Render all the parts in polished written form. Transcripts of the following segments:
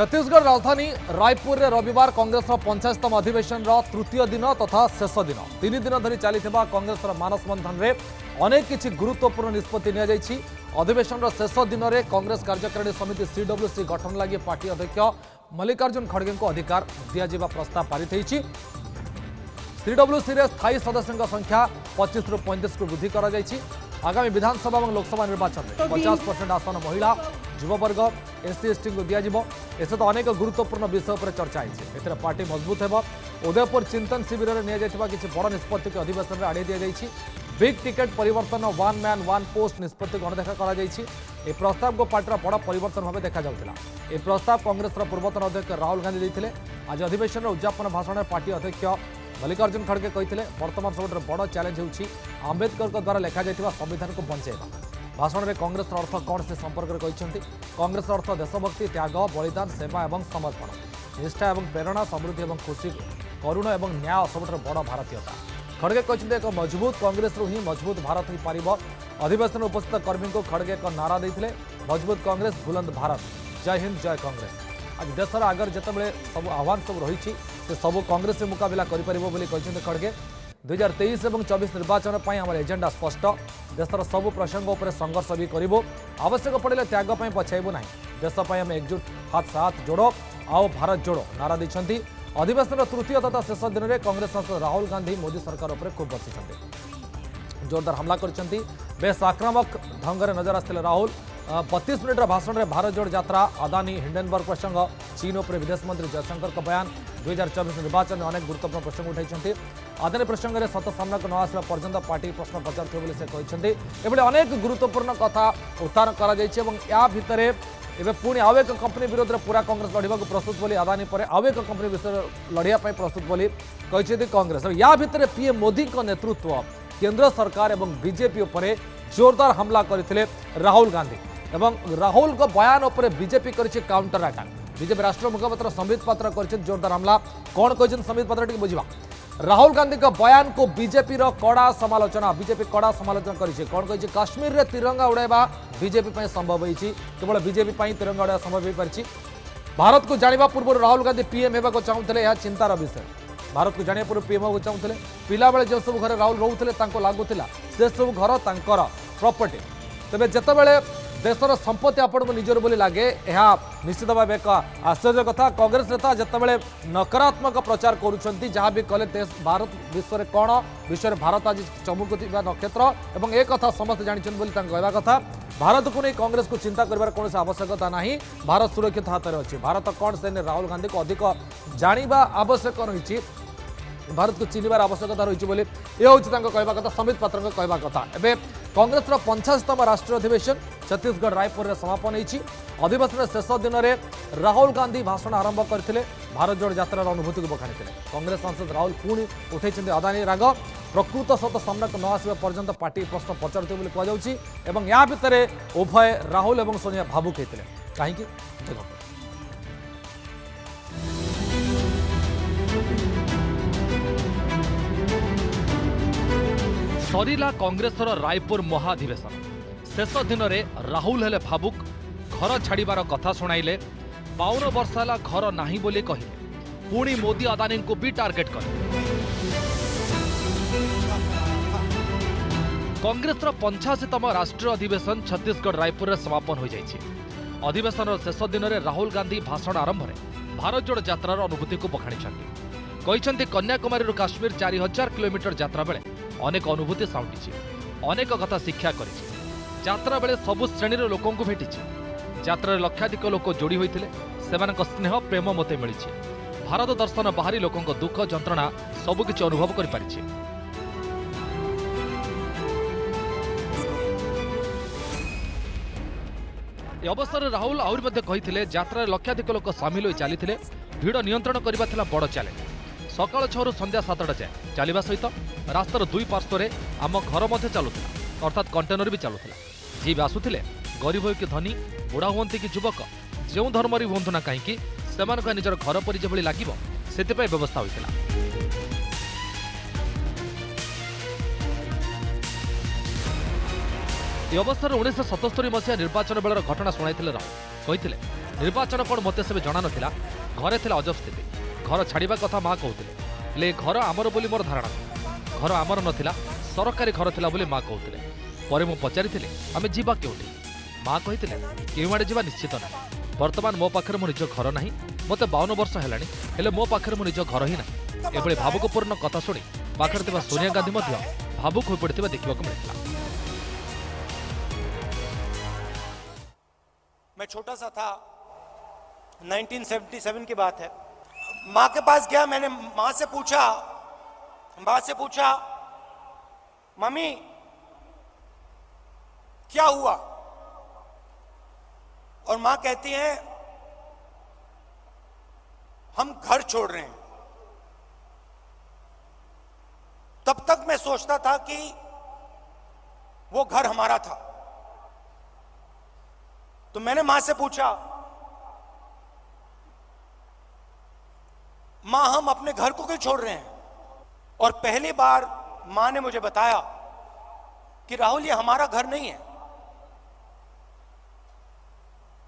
छत्तीसगढ़ राजधानी रायपुर में रविवार कांग्रेस पंचायतम अधिवेशन तृतीय दिन तथा शेष दिन 3 दिन धरी चली कांग्रेस मानस मंथन में अनेक किसी गुरुत्वपूर्ण निष्पत्ति नि अधिवेशन शेष दिन में कांग्रेस कार्यकारिणी समिति CWC गठन लगी पार्टी अध्यक्ष मल्लिकार्जुन खड़गे को अधिकार दिजा प्रस्ताव पारित होती। CWC रे स्थायी सदस्यों संख्या 25 रु 35 को वृद्धि कर आगामी विधानसभा और लोकसभा निर्वाचन में 50% आसन महिला युववर्ग SC/ST को दिज्व एस तो अनेक गुरुत्वपूर्ण विषय पर चर्चा है। पार्टी मजबूत हो उदयपुर चिंतन शिविर में किसी बड़ निष्पत्ति को अधिवेशन में आड़े दि बिग टिकेट परिवर्तन वन मैन वन पोस्ट निष्पत्ति को अणदेखा कर प्रस्ताव को पार्टी बड़ परिवर्तन भाव देखा यह प्रस्ताव कांग्रेस पूर्वतन अध्यक्ष राहुल गांधी देते। आज अधिवेशन उद्यापन भाषण में पार्टी अध्यक्ष मल्लिकार्जुन खड़गे कहते बर्तमान सब बड़ चैलेंज होउछि आंबेडकर द्वारा लिखा जाइथिबा संविधान को बंचाइबा। भाषण में कांग्रेस अर्थ कौन से संपर्क में कहते कांग्रेस अर्थ देशभक्ति त्याग बलिदान सेवा और समर्पण निष्ठा और प्रेरणा समृद्धि और खुशी करुण और न्याय सब बड़ भारतीयता। खड़गे कहते एक मजबूत कांग्रेस ही मजबूत भारत हो पार। अधिवेशन उपस्थित कर्मी को खड़गे एक नारा देते मजबूत कांग्रेस बुलंद भारत जय हिंद जय कांग्रेस। आज देशर आगर जिते सब आह्वान सब रही से सब कांग्रेस से मुकाबला कर खड़गे 2023 और 24 निर्वाचन पर आम एजेंडा स्पष्ट देशर सब प्रसंग पर संघर्ष भी करूँ आवश्यक पड़े त्याग पछाइबू ना देशपाई आम एकजुट हाथ से हाथ जोड़ आओ भारत जोड़ो नारा देते। अधिवेशन तृतीय तथा शेष दिन में कांग्रेस सांसद राहुल गांधी मोदी सरकार पर खूब बर्षिंट जोरदार हमला करछंती। बेस आक्रामक ढंग से नजर आसते राहुल 32 मिनिटर भाषण में भारत जोड़ यात्रा अदानी हिंडनबर्ग प्रसंग चीन उपर विदेश मंत्री जयशंकर का बयान 2024 निर्वाचन में अनेक गुरुत्वपूर्ण प्रसंग उठाई अदानी प्रसंग में सत सामना को न आसवा पर्यंत पार्टी प्रश्न पचार से कहते अनेक गुरुत्वपूर्ण कथा उत्थान कर भितर एवं पुणी आउ एक कंपनी विरोध में पूरा कांग्रेस लड़ाक प्रस्तुत बोली अदानी पर आउ एक कंपनी विषय लड़ाई प्रस्तुत बोली कहते कांग्रेस या भितर पीएम मोदी नेतृत्व केंद्र सरकार और बीजेपी उपर जोरदार हमला करते राहुल गांधी एवं राहुल को बयान उपर बीजेपी कर काउंटर अटैक। बीजेपी राष्ट्रीय मुखपात्र संबित पात्र कर जोरदार हमला कौन कहते संबित पात्र टी बुझा राहुल गांधी का बयान को बीजेपी कड़ा समालोचना बीजेपी कड़ा समालोचना करी कौन कही काश्मीर रे तिरंगा उड़ाइबा बीजेपी संभव होती केवल बीजेपी तिरंगा उड़ाइबा संभव हो पारी। भारत को जाना पूर्व राहुल गांधी पीएम होगा चाहूले यह चिंतार विषय। भारत को जाना पूर्व पीएम होगा चाहूले पिला बेले जो सब घर राहुल रोते लगुला से सब घर तांकर प्रॉपर्टी तेज जितेबाला देशर संपत्ति आपण को निजर बोली लगे यह निश्चित भाव एक आश्चर्य कथा। कांग्रेस नेता जितेबाला नकारात्मक प्रचार करुँच जहाँ भी कले देश भारत विश्व में कौन विश्व में भारत आज चमुकुवा नक्षत्र और एक कथा समस्त जानते कहवा कथा भारत को नहीं कांग्रेस को चिंता कर कौन आवश्यकता ना भारत सुरक्षित हाथ में अच्छी भारत कौन से राहुल गांधी को अधिक जाना आवश्यक रही भारत को चिन्हबार आवश्यकता रही ये हूँ कहवा कथा संबित पात्र कहवा कथा। एवं कांग्रेस 85तम राष्ट्रीय अधिवेशन छत्तीसगढ़ रायपुर में समापन होती। अधिवेशन शेष दिन में राहुल गांधी भाषण आरंभ करते भारत जोड़ यात्रार अनुभूति को बखाणी कांग्रेस सांसद राहुल पुणी उठे अदानी राग प्रकृत सत सामना को न आसवा पर्यंत पार्टी प्रश्न पचार कहु या भितर उभय राहुल और सोनिया भावुक होते कहीं देखो सरीला कांग्रेसर रायपुर महाधिवेशन शेष दिन में राहुल हेले भावुक घर छाड़बार कथा शुणाइले 52 वर्ष है घर नाही बोली कहले पुणी मोदी अदानी को भी टार्गेट कले। कांग्रेसर 85तम राष्ट्रीय अधिवेशन छत्तीसगढ़ रायपुर में समापन हो जाइए। अधिवेशन शेष दिन में राहुल गांधी भाषण आरंभ में भारत जोड़ यात्रार अनुभूति को बखाणी कन्याकुमारी काश्मीर 4000 किलोमीटर यात्रा बेले अनेक अनुभूति साउंटी अनेक कथा शिक्षा करी यात्रा बेले सबु श्रेणी लोकों को भेटी यात्रा लक्षाधिक लोक जोड़ी होते स्नेह प्रेम मते मिली भारत दर्शन बाहरी लोकों दुख जंत्रणा सबकिछि अनुभव कर पारिछि। अवसर राहुल आहुरी कहते यात्रा लक्षाधिक लोक सामिल हो चली भिड़ नियंत्रण करने बड़ चैलेंज सकाल 6 रु संध्या 7टा जाए चलवा सहित रास्तार दुई पार्श्वे आम घर मध्य चलुला अर्थात कंटेनर भी चलुला जी भी आसुले गरीब हो कि धनी बुढ़ा हुंती कि युवक जो धर्मरी हूँ ना कहीं से निजर घर पर जो लगे से व्यवस्था होता। अवसर 1977 मसीहा निर्वाचन बेलर घटना शुणाई राहुल कहते निर्वाचन कौन मत से जना नाला घरे थे अजब स्थिति घर छाड़ा कथा माँ कहते घर आमर बोली मोर धारणा घर आमर नाला सरकारी घर थिला बोली माँ कहते पर मु पचारि आमे जीवा केउठी माँ कहते केउ आड़े जीवा निश्चित ना वर्तमान मो पाखे मो निज घर ना मत 52 वर्ष है मो पाखे मो निज घर ही ना एभली भावुकपूर्ण कथा शुणी पाखरे थिबा सोनिया गांधी भावुक हो पड़ता देखा मिलता। मैं छोटा सा था 1977 की बात है। माँ के पास गया, मैंने माँ से पूछा मम्मी क्या हुआ, और माँ कहती है हम घर छोड़ रहे हैं। तब तक मैं सोचता था कि वो घर हमारा था। तो मैंने मां से पूछा, मां हम अपने घर को क्यों छोड़ रहे हैं? और पहली बार मां ने मुझे बताया कि राहुल ये हमारा घर नहीं है,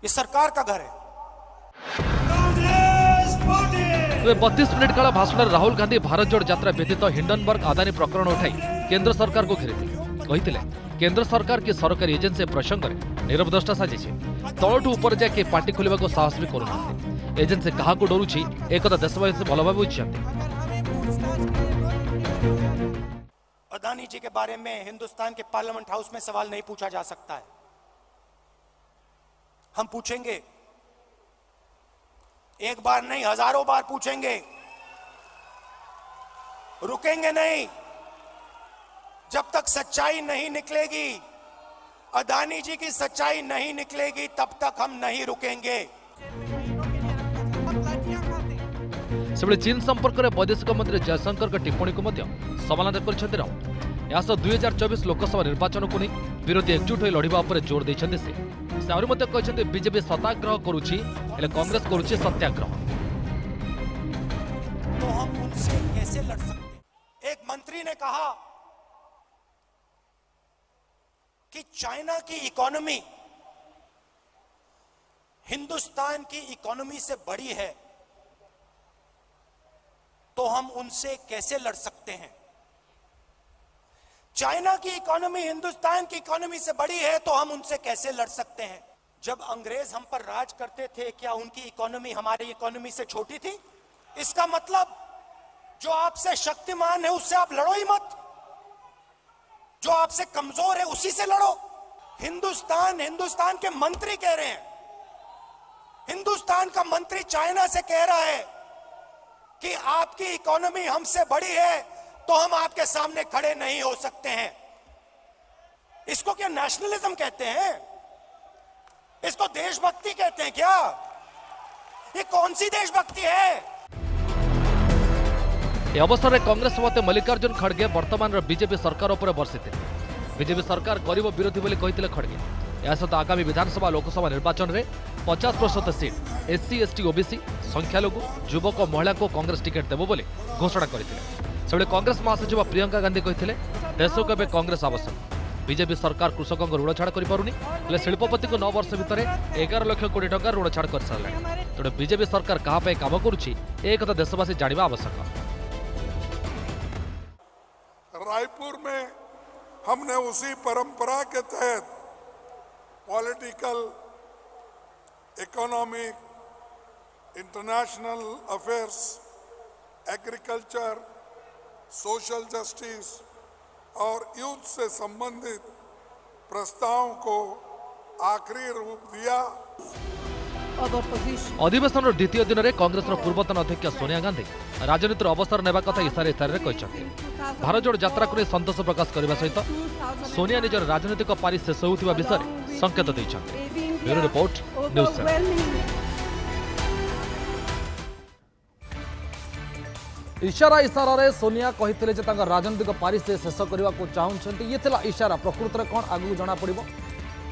ये सरकार का घर है। 32 मिनिट काल भाषण राहुल गांधी भारत जोड़ यात्रा व्यतीत हिंडनबर्ग आदानी प्रकरण उठाई केंद्र सरकार को घेरी केंद्र सरकार की सरकारी एजेंसी प्रसंग में नीरव द्रष्टा साजी तलठू उपर जाए किए पार्टी खोल साहस भी करूना एजेंसी क्या डरुची एक देशवासी भल भाव बुझाते। अदानी जी के बारे में हिंदुस्तान के पार्लियामेंट हाउस में सवाल नहीं पूछा जा सकता है। हम पूछेंगे, एक बार नहीं हजारों बार पूछेंगे, रुकेंगे नहीं जब तक सच्चाई नहीं निकलेगी। अदानी जी की सच्चाई नहीं निकलेगी तब तक हम नहीं रुकेंगे। सेबळे चीन संपर्क में वैदेशिक मंत्री जयशंकर टिप्पणी को समालोचना कर राहुल 2024 लोकसभा निर्वाचन को नहीं विरोधी एकजुट हो लड़वा पर जोर देते से आहरी कहते बीजेपी सत्याग्रह करुच्ची कांग्रेस करुच्ची सत्याग्रह। तो हम उनसे कैसे लड़ सकते? एक मंत्री ने कहा कि चाइना की इकोनॉमी हिंदुस्तान की इकोनॉमी से बड़ी है, तो हम उनसे कैसे लड़ सकते हैं? चाइना की इकोनॉमी हिंदुस्तान की इकोनॉमी से बड़ी है तो हम उनसे कैसे लड़ सकते हैं? जब अंग्रेज हम पर राज करते थे क्या उनकी इकोनॉमी हमारी इकोनॉमी से छोटी थी? इसका मतलब जो आपसे शक्तिमान है उससे आप लड़ो ही मत, जो आपसे कमजोर है उसी से लड़ो। हिंदुस्तान के मंत्री कह रहे हैं, हिंदुस्तान का मंत्री चाइना से कह रहा है कि आपकी इकोनॉमी हमसे बड़ी है तो हम आपके सामने खड़े नहीं हो सकते हैं। इसको क्या नेशनलिज्म कहते हैं? इसको देशभक्ति कहते हैं क्या? ये कौन सी देशभक्ति है? ए अवसर में कांग्रेस सभापति मल्लिकार्जुन खड़गे वर्तमान बीजेपी सरकार उपर बर्षित बीजेपी सरकार गरीब विरोधी बोली कहते खड़गे। या सहित आगामी विधानसभा लोकसभा निर्वाचन में 50% सीट एससी एसटी ओबीसी संख्यालघु युवक और महिला को कांग्रेस टिकेट देव बोली घोषणा करते। से कांग्रेस महासचिव प्रियंका गांधी कहते देश को एवं कांग्रेस आवश्यक। बीजेपी सरकार कृषकों ऋण छाड़ कर शिल्पपति को 9 वर्ष भितर 11 लाख कोटी टंका ऋण छाड़ कर सारे। तेणु बीजेपी सरकार क्या काम कर देशवासी जानवा आवश्यक। रायपुर में हमने उसी परंपरा के तहत political, economic, international affairs, agriculture, social justice और यूथ से संबंधित प्रस्तावों को आखिरी रूप दिया। अधिवेशन द्वितीय दिन में कांग्रेस पूर्वतन अध्यक्ष सोनिया गांधी राजनीतिर अवसर नेबा कथा इशारे कहते भारत जोड़ यात्रा को संतोष प्रकाश करने सहित सोनिया निजर राजनीतिक पारी शेष होता विषय संकेत देते। Bureau report news 7। इशारा इशारा सोनिया कहते राजनीतिक पारी से शेष करने को चाहते। ये इशारा प्रकृत में कौन आगू जना पड़।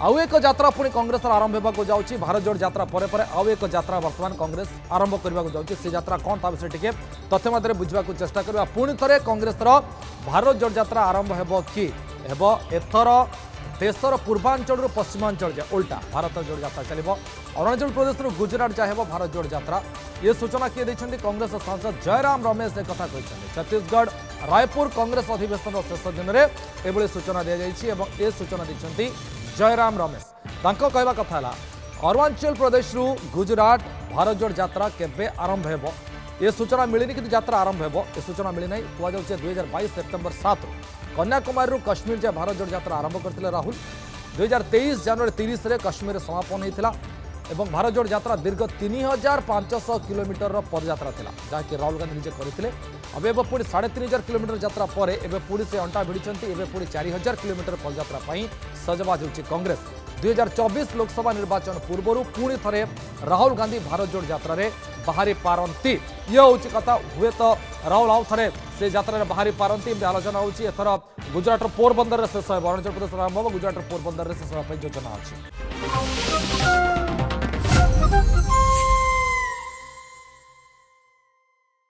आउ एक यात्रा पुणी कांग्रेस आरंभ होगा जाऊँगी। भारत जोड़ यात्रा पर आउ एक यात्रा वर्तमान कांग्रेस आरंभ करने जाऊँगी। से यात्रा कौन ता विषय टे तथ्य मध्य बुझा चेष्टा करवा। पुणी थे कांग्रेस भारत जोड़ यात्रा आरंभ हो कि एथर देशर पूर्वांचल पश्चिमांचल जाए उल्टा भारत जोड़ यात्रा चलो। अरुणाचल प्रदेश गुजरात जाए भारत जोड़ यात्रा। ये सूचना किए देते कांग्रेस सांसद जयराम रमेश एक कथा कहते। छत्तीसगढ़ रायपुर कांग्रेस अधिवेशन शेष दिन में यह सूचना दी जाए। सूचना देते जयराम रमेश। कहवा कथा है अरुणाचल प्रदेश गुजरात भारत जोड़ यात्रा केवे आरंभ हो ये सूचना मिलनी कि यात्रा आरंभ हो ये सूचना मिलना कहुचे 2022 सेप्टेम्बर 7 कन्याकुमारी कश्मीर जाए भारत जोड़ यात्रा आरंभ करते राहुल। 2023 जनवरी 30 में कश्मीर समापन होता एवं भारत जोड़ यात्रा दीर्घ 3500 किलोमीटर पदयात्रा था जहाँकि राहुल गांधी निजे करते। अब एवं पुणी 3500 किलोमीटर यात्रा पर एवं पुणी से अंटा भिड़ी एवं पुणी 4000 किलोमीटर पदयात्रा सजबाज होती कांग्रेस। 2024 लोकसभा निर्वाचन पूर्व पुणी थे राहुल गांधी भारत जोड़ यात्रा बाहरी पारती। ये हूँ कथा हुए तो राहुल आउ थे से यात्रा बाहरी पारती आलोचना होती। एथर गुजरात पोरबंदर में शेष हो अरुणाचल प्रदेश आरंभ हो गुजरात पोरबंदर में शेष होगा योजना अच्छी।